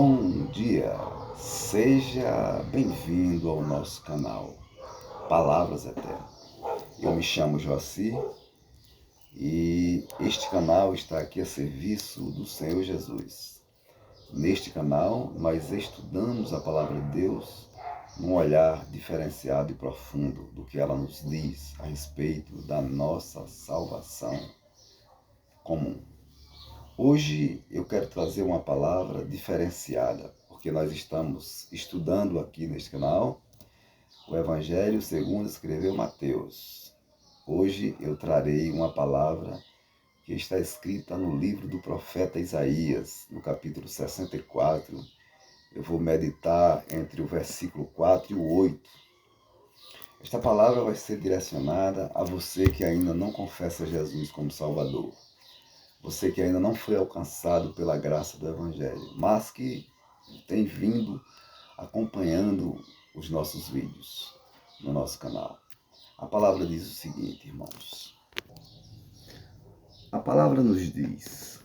Bom dia, seja bem-vindo ao nosso canal Palavras Eternas. Eu me chamo Joaci e este canal está aqui a serviço do Senhor Jesus. Neste canal nós estudamos a Palavra de Deus num olhar diferenciado e profundo do que ela nos diz a respeito da nossa salvação comum. Hoje eu quero trazer uma palavra diferenciada, porque nós estamos estudando aqui neste canal o Evangelho segundo escreveu Mateus. Hoje eu trarei uma palavra que está escrita no livro do profeta Isaías, no capítulo 64. Eu vou meditar entre o versículo 4 e o 8. Esta palavra vai ser direcionada a você que ainda não confessa Jesus como Salvador. Você que ainda não foi alcançado pela graça do Evangelho, mas que tem vindo acompanhando os nossos vídeos no nosso canal. A palavra diz o seguinte, irmãos. A palavra nos diz,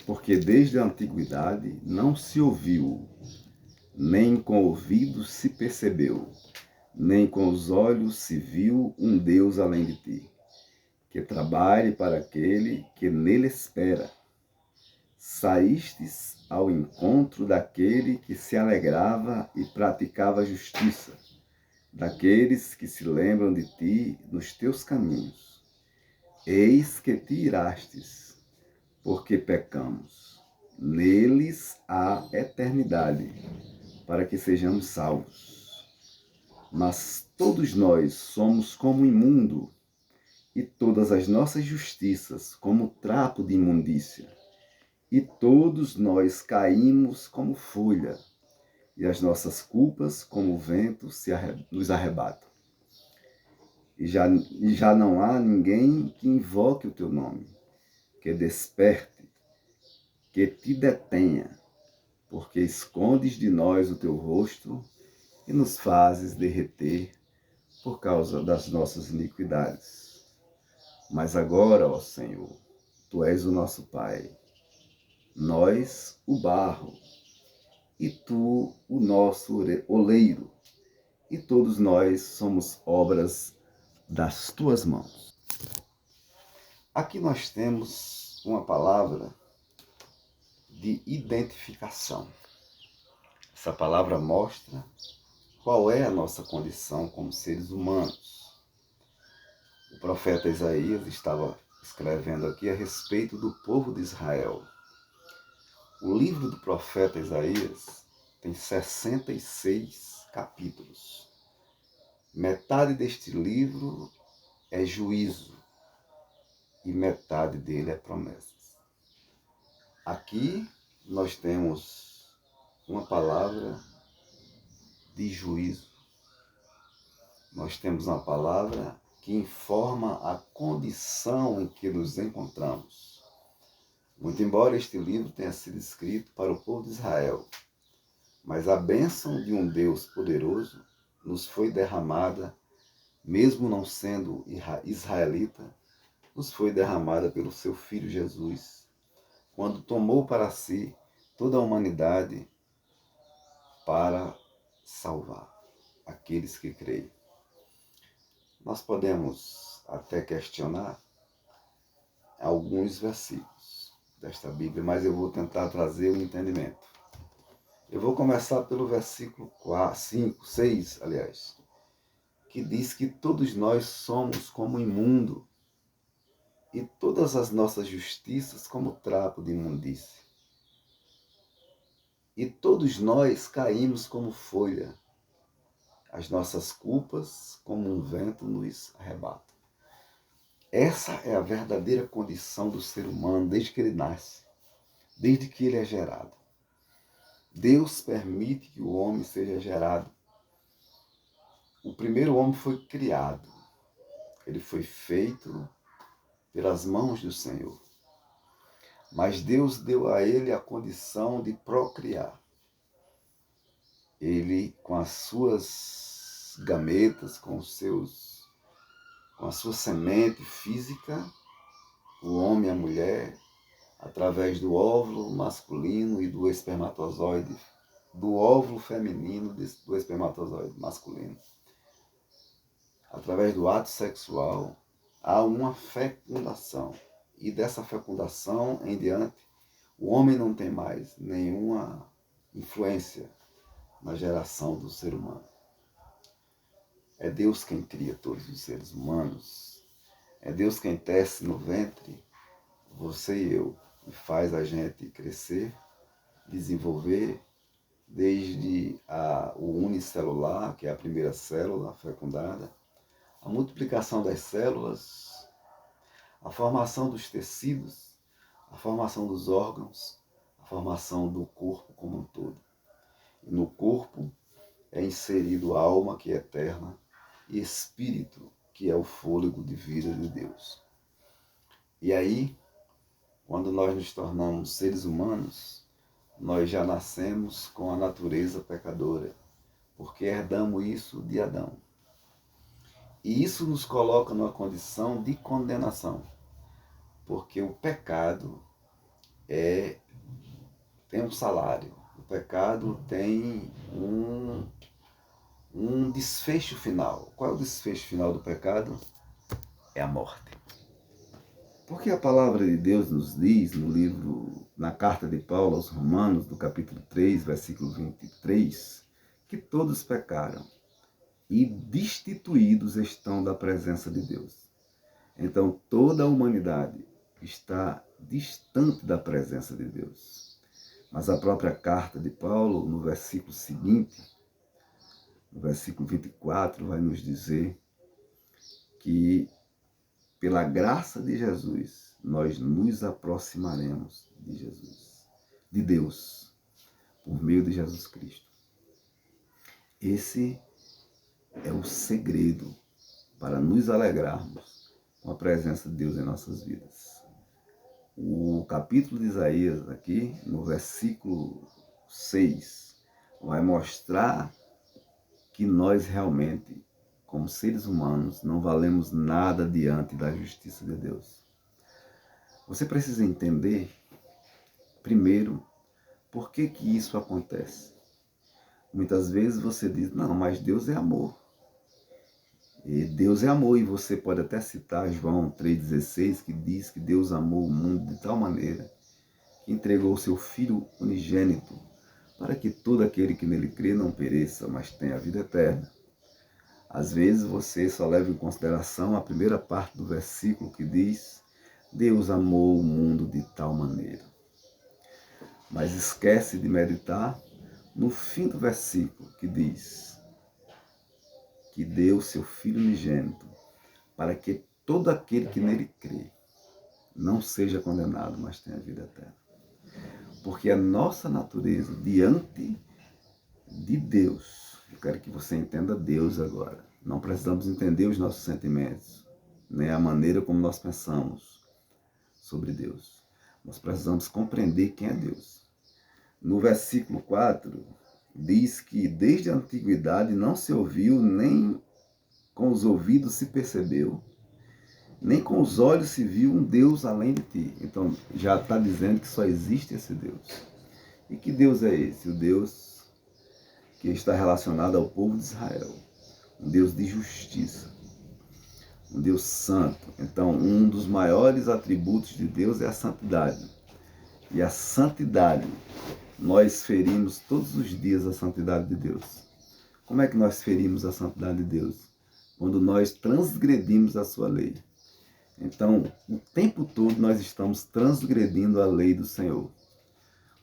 porque desde a antiguidade não se ouviu, nem com ouvidos se percebeu, nem com os olhos se viu um Deus além de ti, que trabalhe para aquele que nele espera. Saístes ao encontro daquele que se alegrava e praticava a justiça, daqueles que se lembram de ti nos teus caminhos. Eis que te irastes, porque pecamos. Neles há eternidade, para que sejamos salvos. Mas todos nós somos como imundo, e todas as nossas justiças como trapo de imundícia. E todos nós caímos como folha, e as nossas culpas, como o vento, nos arrebatam. E já não há ninguém que invoque o teu nome, que desperte, que te detenha, porque escondes de nós o teu rosto e nos fazes derreter por causa das nossas iniquidades. Mas agora, ó Senhor, tu és o nosso Pai, nós o barro, e tu o nosso oleiro, e todos nós somos obras das tuas mãos. Aqui nós temos uma palavra de identificação. Essa palavra mostra qual é a nossa condição como seres humanos. O profeta Isaías estava escrevendo aqui a respeito do povo de Israel. O livro do profeta Isaías tem 66 capítulos. Metade deste livro é juízo e metade dele é promessas. Aqui nós temos uma palavra de juízo. Nós temos uma palavra que informa a condição em que nos encontramos. Muito embora este livro tenha sido escrito para o povo de Israel, mas a bênção de um Deus poderoso nos foi derramada, mesmo não sendo israelita, nos foi derramada pelo seu Filho Jesus, quando tomou para si toda a humanidade para salvar aqueles que creem. Nós podemos até questionar alguns versículos desta Bíblia, mas eu vou tentar trazer o entendimento. Eu vou começar pelo versículo 6, que diz que todos nós somos como imundo e todas as nossas justiças como trapo de imundície. E todos nós caímos como folha, as nossas culpas como um vento nos arrebata. Essa é a verdadeira condição do ser humano desde que ele nasce, desde que ele é gerado. Deus permite que o homem seja gerado. O primeiro homem foi criado. Ele foi feito pelas mãos do Senhor. Mas Deus deu a ele a condição de procriar. Ele, com as suas gametas, com a sua semente física, o homem e a mulher, através do óvulo masculino e do espermatozoide, do óvulo feminino do espermatozoide masculino. Através do ato sexual, há uma fecundação. E dessa fecundação em diante, o homem não tem mais nenhuma influência na geração do ser humano. É Deus quem cria todos os seres humanos. É Deus quem tece no ventre você e eu, e faz a gente crescer, desenvolver, desde o unicelular, que é a primeira célula fecundada, a multiplicação das células, a formação dos tecidos, a formação dos órgãos, a formação do corpo como um todo. E no corpo é inserido alma, que é eterna, e espírito, que é o fôlego de vida de Deus. E aí, quando nós nos tornamos seres humanos, nós já nascemos com a natureza pecadora, porque herdamos isso de Adão. E isso nos coloca numa condição de condenação, porque o pecado tem um salário, o pecado tem um desfecho final. Qual é o desfecho final do pecado? É a morte. Porque a palavra de Deus nos diz no livro, na carta de Paulo aos Romanos, do capítulo 3, versículo 23, que todos pecaram e destituídos estão da presença de Deus. Então toda a humanidade está distante da presença de Deus. Mas a própria carta de Paulo, no versículo seguinte, no versículo 24, vai nos dizer que pela graça de Jesus, nós nos aproximaremos de Jesus, de Deus, por meio de Jesus Cristo. Esse é o segredo para nos alegrarmos com a presença de Deus em nossas vidas. O capítulo de Isaías aqui, no versículo 6, vai mostrar que nós realmente, como seres humanos, não valemos nada diante da justiça de Deus. Você precisa entender, primeiro, por que isso acontece. Muitas vezes você diz, não, mas Deus é amor. E Deus é amor, e você pode até citar João 3,16, que diz que Deus amou o mundo de tal maneira que entregou o seu Filho unigênito para que todo aquele que nele crê não pereça, mas tenha a vida eterna. Às vezes você só leva em consideração a primeira parte do versículo que diz Deus amou o mundo de tal maneira. Mas esquece de meditar no fim do versículo que diz que deu seu Filho unigênito para que todo aquele que nele crê não seja condenado, mas tenha vida eterna. Porque a nossa natureza diante de Deus, eu quero que você entenda Deus agora. Não precisamos entender os nossos sentimentos, nem a maneira como nós pensamos sobre Deus. Nós precisamos compreender quem é Deus. No versículo 4, diz que desde a antiguidade não se ouviu, nem com os ouvidos se percebeu, nem com os olhos se viu um Deus além de ti. Então já está dizendo que só existe esse Deus. E que Deus é esse? O Deus que está relacionado ao povo de Israel. Um Deus de justiça. Um Deus santo. Então, um dos maiores atributos de Deus é a santidade. E a santidade, nós ferimos todos os dias a santidade de Deus. Como é que nós ferimos a santidade de Deus? Quando nós transgredimos a sua lei. Então, o tempo todo nós estamos transgredindo a lei do Senhor.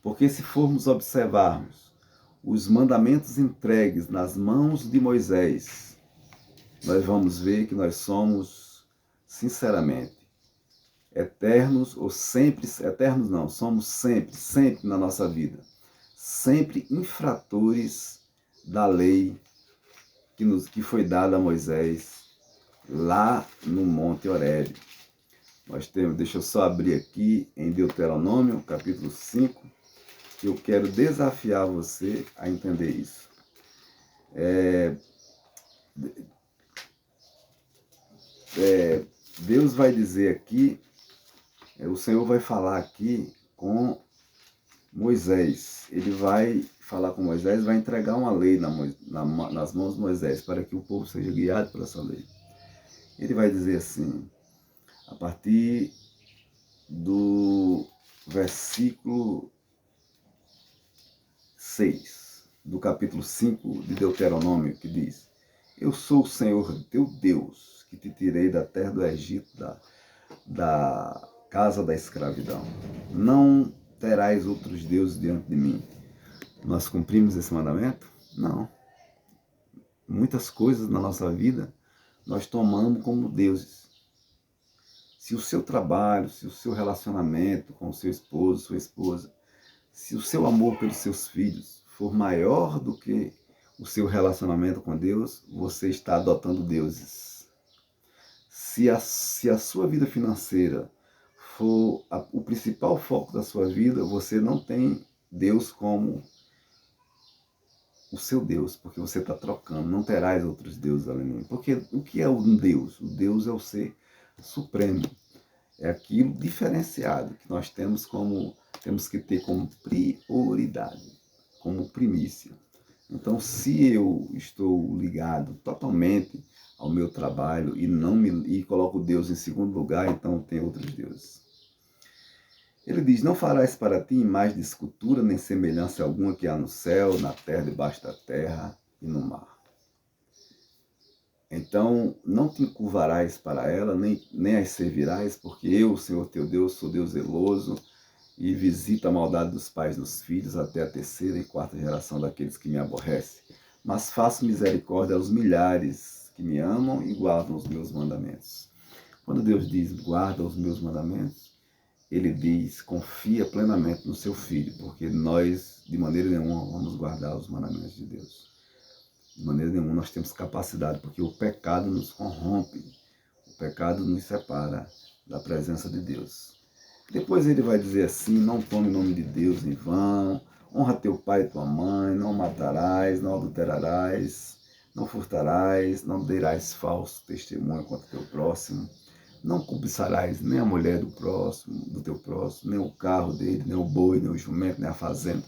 Porque se formos observarmos os mandamentos entregues nas mãos de Moisés, nós vamos ver que nós somos, sinceramente, eternos ou sempre, eternos não, somos sempre na nossa vida, sempre infratores da lei que foi dada a Moisés lá no Monte Horebe. Nós temos, deixa eu só abrir aqui em Deuteronômio, capítulo 5, que eu quero desafiar você a entender isso. Deus vai dizer aqui O Senhor vai falar aqui com Moisés. Ele vai falar com Moisés, vai entregar uma lei nas mãos de Moisés, para que o povo seja guiado por essa lei. Ele vai dizer assim, a partir do versículo 6 do capítulo 5 de Deuteronômio, que diz: Eu sou o Senhor teu Deus, que te tirei da terra do Egito, da casa da escravidão. Não terás outros deuses diante de mim. Nós cumprimos esse mandamento? Não. Muitas coisas na nossa vida nós tomamos como deuses. Se o seu trabalho, se o seu relacionamento com o seu esposo, sua esposa, se o seu amor pelos seus filhos for maior do que o seu relacionamento com Deus, você está adotando deuses. Se a sua vida financeira for o principal foco da sua vida, você não tem Deus como o seu Deus, porque você está trocando, não terás outros deuses além de mim. Porque o que é um Deus? O Deus é o ser supremo, é aquilo diferenciado que nós temos que ter como prioridade, como primícia. Então, se eu estou ligado totalmente ao meu trabalho e coloco Deus em segundo lugar, então tem outros deuses. Ele diz: Não farás para ti imagem de escultura, nem semelhança alguma que há no céu, na terra, debaixo da terra e no mar. Então, não te encurvarás para ela, nem as servirás, porque eu, Senhor teu Deus, sou Deus zeloso e visito a maldade dos pais nos filhos até a terceira e quarta geração daqueles que me aborrecem. Mas faço misericórdia aos milhares que me amam e guardam os meus mandamentos. Quando Deus diz guarda os meus mandamentos, Ele diz confia plenamente no seu Filho, porque nós, de maneira nenhuma, vamos guardar os mandamentos de Deus. De maneira nenhuma nós temos capacidade, porque o pecado nos corrompe, o pecado nos separa da presença de Deus. Depois ele vai dizer assim: não tome o nome de Deus em vão, honra teu pai e tua mãe, não matarás, não adulterarás, não furtarás, não derás falso testemunho contra teu próximo, não cobiçarás nem a mulher do teu próximo, nem o carro dele, nem o boi, nem o jumento, nem a fazenda.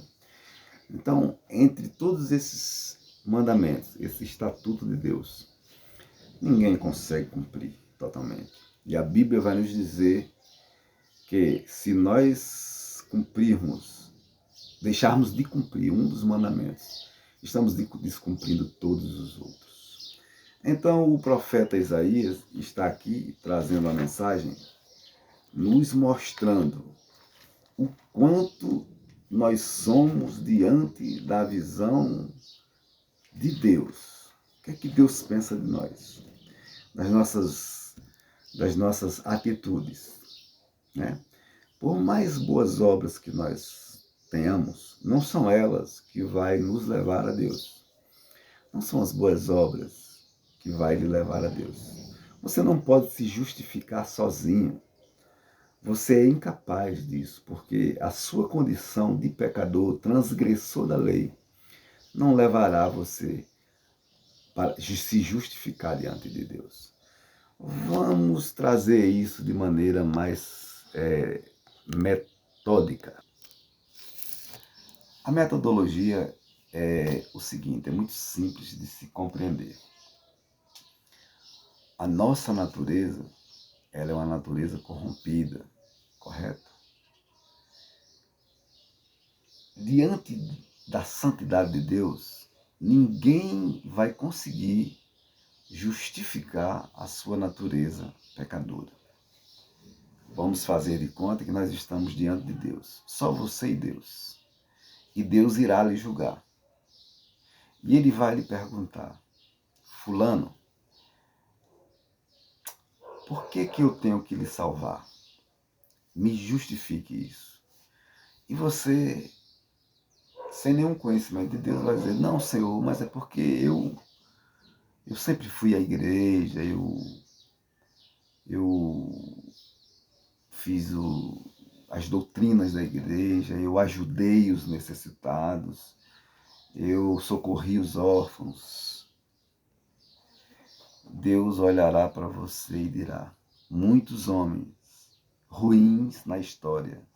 Então, entre todos esses mandamentos, esse estatuto de Deus, ninguém consegue cumprir totalmente. E a Bíblia vai nos dizer que se nós deixarmos de cumprir um dos mandamentos, estamos descumprindo todos os outros. Então o profeta Isaías está aqui trazendo a mensagem, nos mostrando o quanto nós somos diante da visão de Deus. O que é que Deus pensa de nós? Das nossas atitudes. Né? Por mais boas obras que nós tenhamos, não são elas que vai nos levar a Deus. Não são as boas obras que vai lhe levar a Deus. Você não pode se justificar sozinho. Você é incapaz disso, porque a sua condição de pecador, transgressor da lei, não levará você para se justificar diante de Deus. Vamos trazer isso de maneira mais metódica. A metodologia é o seguinte, é muito simples de se compreender. A nossa natureza, ela é uma natureza corrompida, correto? Diante da santidade de Deus, ninguém vai conseguir justificar a sua natureza pecadora. Vamos fazer de conta que nós estamos diante de Deus, só você e Deus. E Deus irá lhe julgar. E Ele vai lhe perguntar: fulano, por que eu tenho que lhe salvar? Me justifique isso. E você, sem nenhum conhecimento de Deus, vai dizer: não, Senhor, mas é porque eu sempre fui à igreja, eu fiz as doutrinas da igreja, eu ajudei os necessitados, eu socorri os órfãos. Deus olhará para você e dirá: muitos homens ruins na história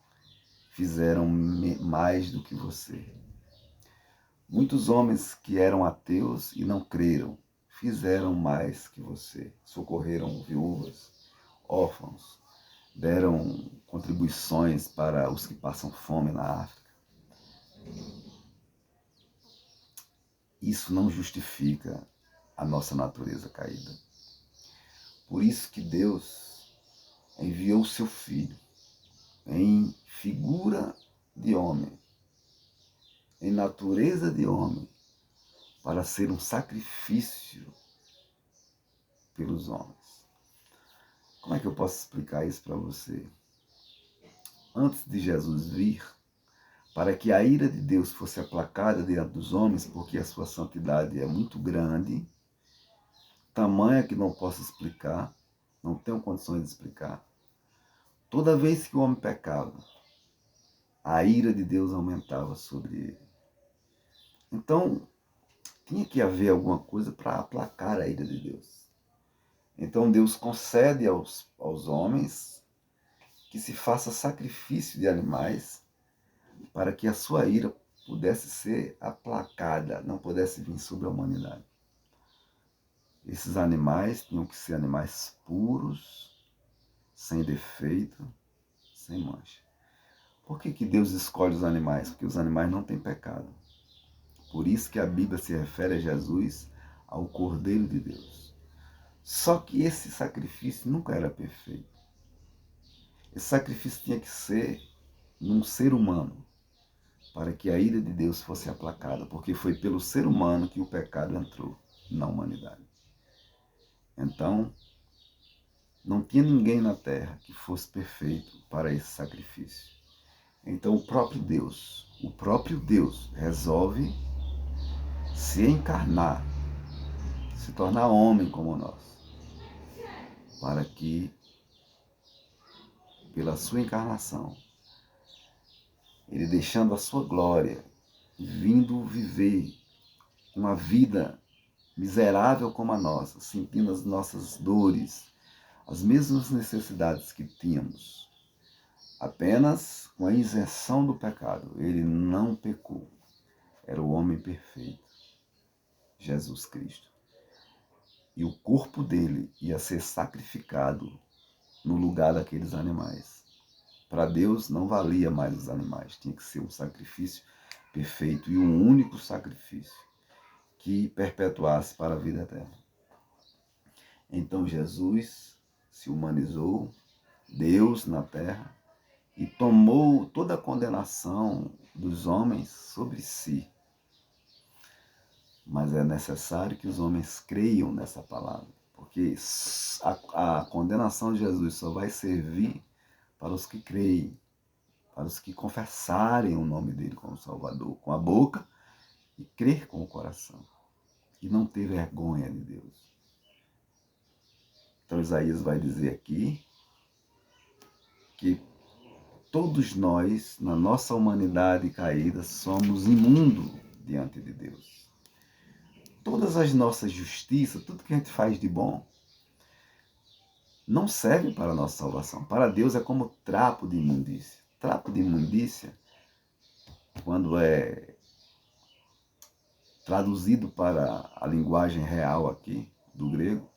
fizeram mais do que você. Muitos homens que eram ateus e não creram fizeram mais que você. Socorreram viúvas, órfãos, deram contribuições para os que passam fome na África. Isso não justifica a nossa natureza caída. Por isso que Deus enviou o seu Filho em figura de homem, em natureza de homem, para ser um sacrifício pelos homens. Como é que eu posso explicar isso para você? Antes de Jesus vir, para que a ira de Deus fosse aplacada diante dos homens, porque a sua santidade é muito grande, tamanha que não posso explicar, não tenho condições de explicar. Toda vez que o homem pecava, a ira de Deus aumentava sobre ele. Então, tinha que haver alguma coisa para aplacar a ira de Deus. Então Deus concede aos homens que se faça sacrifício de animais para que a sua ira pudesse ser aplacada, não pudesse vir sobre a humanidade. Esses animais tinham que ser animais puros, sem defeito, sem mancha. Por que Deus escolhe os animais? Porque os animais não têm pecado. Por isso que a Bíblia se refere a Jesus, ao Cordeiro de Deus. Só que esse sacrifício nunca era perfeito. Esse sacrifício tinha que ser num ser humano, para que a ira de Deus fosse aplacada, porque foi pelo ser humano que o pecado entrou na humanidade. Então, não tinha ninguém na terra que fosse perfeito para esse sacrifício. Então o próprio Deus resolve se encarnar, se tornar homem como nós, para que, pela sua encarnação, ele deixando a sua glória, vindo viver uma vida miserável como a nossa, sentindo as nossas dores, as mesmas necessidades que tínhamos, apenas com a isenção do pecado. Ele não pecou, era o homem perfeito, Jesus Cristo. E o corpo dele ia ser sacrificado no lugar daqueles animais. Para Deus não valia mais os animais, tinha que ser um sacrifício perfeito e um único sacrifício que perpetuasse para a vida eterna. Então Jesus se humanizou, Deus na terra, e tomou toda a condenação dos homens sobre si. Mas é necessário que os homens creiam nessa palavra, porque a condenação de Jesus só vai servir para os que creem, para os que confessarem o nome dele como Salvador com a boca e crer com o coração, e não ter vergonha de Deus. Então Isaías vai dizer aqui que todos nós, na nossa humanidade caída, somos imundos diante de Deus. Todas as nossas justiças, tudo que a gente faz de bom, não serve para a nossa salvação. Para Deus é como trapo de imundícia. Trapo de imundícia, quando é traduzido para a linguagem real aqui, do grego,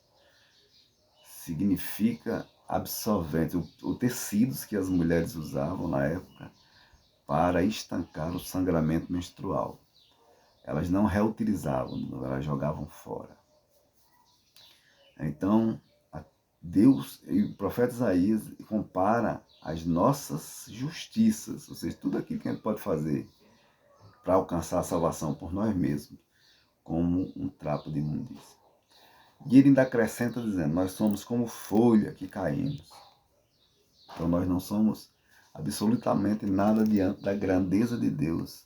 significa absorvente, o tecidos que as mulheres usavam na época para estancar o sangramento menstrual. Elas não reutilizavam, elas jogavam fora. Então, Deus e o profeta Isaías compara as nossas justiças, ou seja, tudo aquilo que a gente pode fazer para alcançar a salvação por nós mesmos, como um trapo de imundícia. E ele ainda acrescenta dizendo, nós somos como folha que caímos. Então nós não somos absolutamente nada diante da grandeza de Deus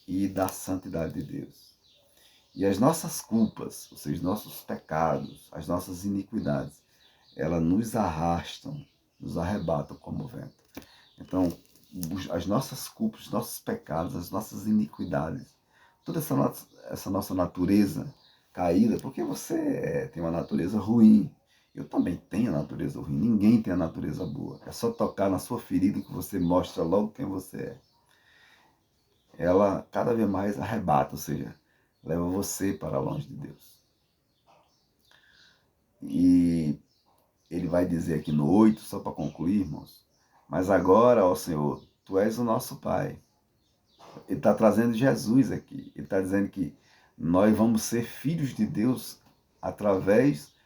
e da santidade de Deus. E as nossas culpas, ou seja, nossos pecados, as nossas iniquidades, elas nos arrastam, nos arrebatam como vento. Então, as nossas culpas, os nossos pecados, as nossas iniquidades, toda essa nossa natureza caída, porque você tem uma natureza ruim, Eu também tenho a natureza ruim, ninguém tem a natureza boa. É só tocar na sua ferida que você mostra logo quem você é. Ela cada vez mais arrebata, ou seja, leva você para longe de Deus. E ele vai dizer aqui no 8, só para concluir, irmãos, mas agora, ó Senhor, Tu és o nosso Pai. Ele está trazendo Jesus aqui. Ele está dizendo que nós vamos ser filhos de Deus através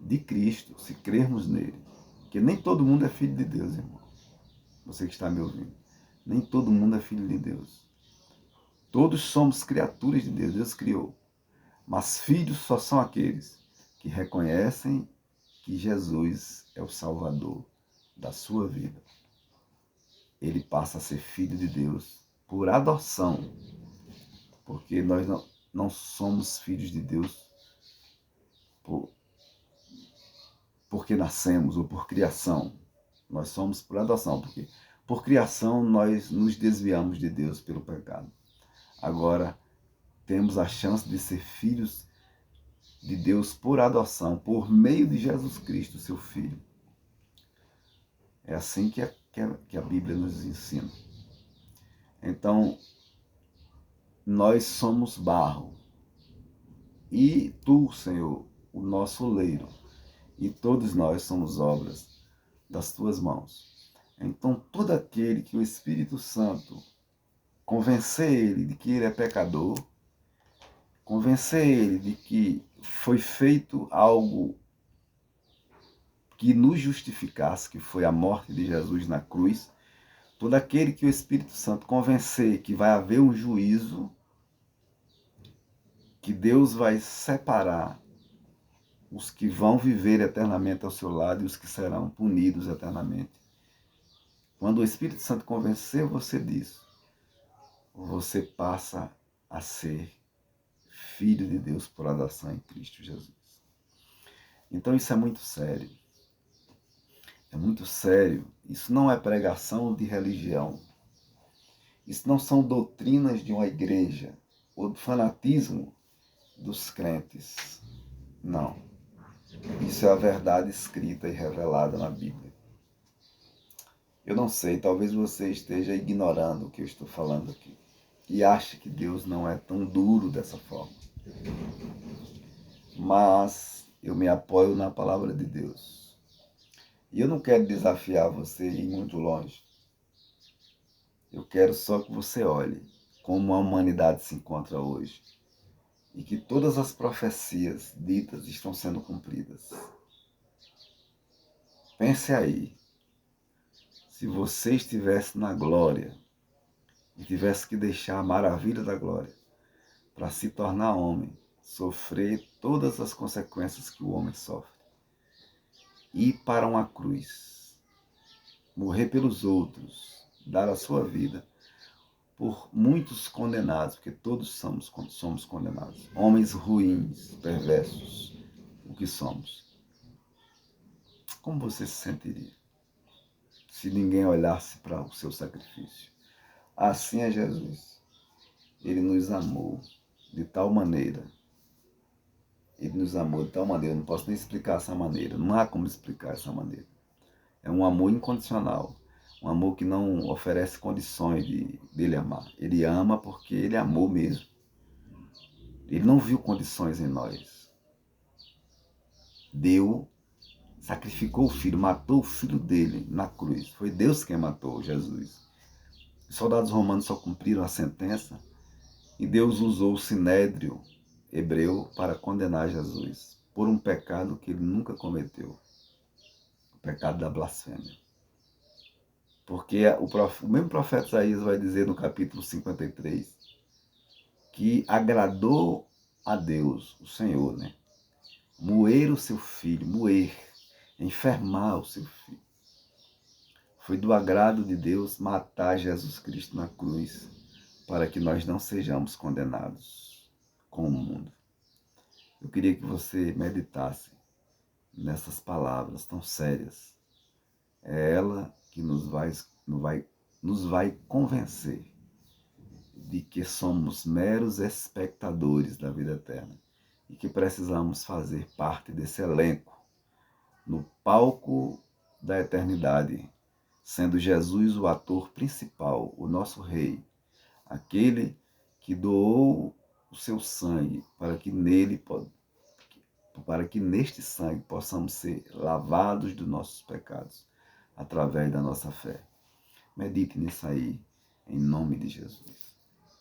de Cristo, se crermos nele. Porque nem todo mundo é filho de Deus, irmão. Você que está me ouvindo. Nem todo mundo é filho de Deus. Todos somos criaturas de Deus. Deus criou. Mas filhos só são aqueles que reconhecem que Jesus é o Salvador da sua vida. Ele passa a ser filho de Deus por adoção. Porque nós não somos filhos de Deus porque nascemos ou por criação. Nós somos por adoção, porque por criação nós nos desviamos de Deus pelo pecado. Agora, temos a chance de ser filhos de Deus por adoção, por meio de Jesus Cristo, seu Filho. É assim que a Bíblia nos ensina. Então, nós somos barro. E Tu, Senhor, o nosso oleiro. E todos nós somos obras das Tuas mãos. Então, todo aquele que o Espírito Santo convencer ele de que ele é pecador, convencer ele de que foi feito algo que nos justificasse, que foi a morte de Jesus na cruz, todo aquele que o Espírito Santo convencer que vai haver um juízo, que Deus vai separar os que vão viver eternamente ao seu lado e os que serão punidos eternamente. Quando o Espírito Santo convencer você disso, você passa a ser filho de Deus por adoção em Cristo Jesus. Então isso é muito sério. É muito sério. Isso não é pregação de religião. Isso não são doutrinas de uma igreja ou do fanatismo dos crentes. Não. Isso é a verdade escrita e revelada na Bíblia. Eu não sei, talvez você esteja ignorando o que eu estou falando aqui e ache que Deus não é tão duro dessa forma. Mas eu me apoio na palavra de Deus. E eu não quero desafiar você a ir muito longe. Eu quero só que você olhe como a humanidade se encontra hoje e que todas as profecias ditas estão sendo cumpridas. Pense aí, se você estivesse na glória e tivesse que deixar a maravilha da glória para se tornar homem, sofrer todas as consequências que o homem sofre, ir para uma cruz, morrer pelos outros, dar a sua vida por muitos condenados, porque todos somos condenados, homens ruins, perversos, o que somos. Como você se sentiria se ninguém olhasse para o seu sacrifício? Assim é Jesus. Ele nos amou de tal maneira. Ele nos amou de tal maneira. Eu não posso nem explicar essa maneira. Não há como explicar essa maneira. É um amor incondicional. Um amor que não oferece condições dele amar. Ele ama porque ele amou mesmo. Ele não viu condições em nós. Deu, sacrificou o filho, matou o filho dele na cruz. Foi Deus quem matou Jesus. Os soldados romanos só cumpriram a sentença e Deus usou o sinédrio hebreu para condenar Jesus por um pecado que ele nunca cometeu. O pecado da blasfêmia. Porque o mesmo profeta Isaías vai dizer no capítulo 53 que agradou a Deus, o Senhor, né? Moer o seu filho, enfermar o seu filho. Foi do agrado de Deus matar Jesus Cristo na cruz para que nós não sejamos condenados com o mundo. Eu queria que você meditasse nessas palavras tão sérias. É ela que nos vai convencer de que somos meros espectadores da vida eterna e que precisamos fazer parte desse elenco no palco da eternidade, sendo Jesus o ator principal, o nosso Rei, aquele que doou o seu sangue para que neste sangue possamos ser lavados dos nossos pecados, através da nossa fé. Medite nisso aí, em nome de Jesus.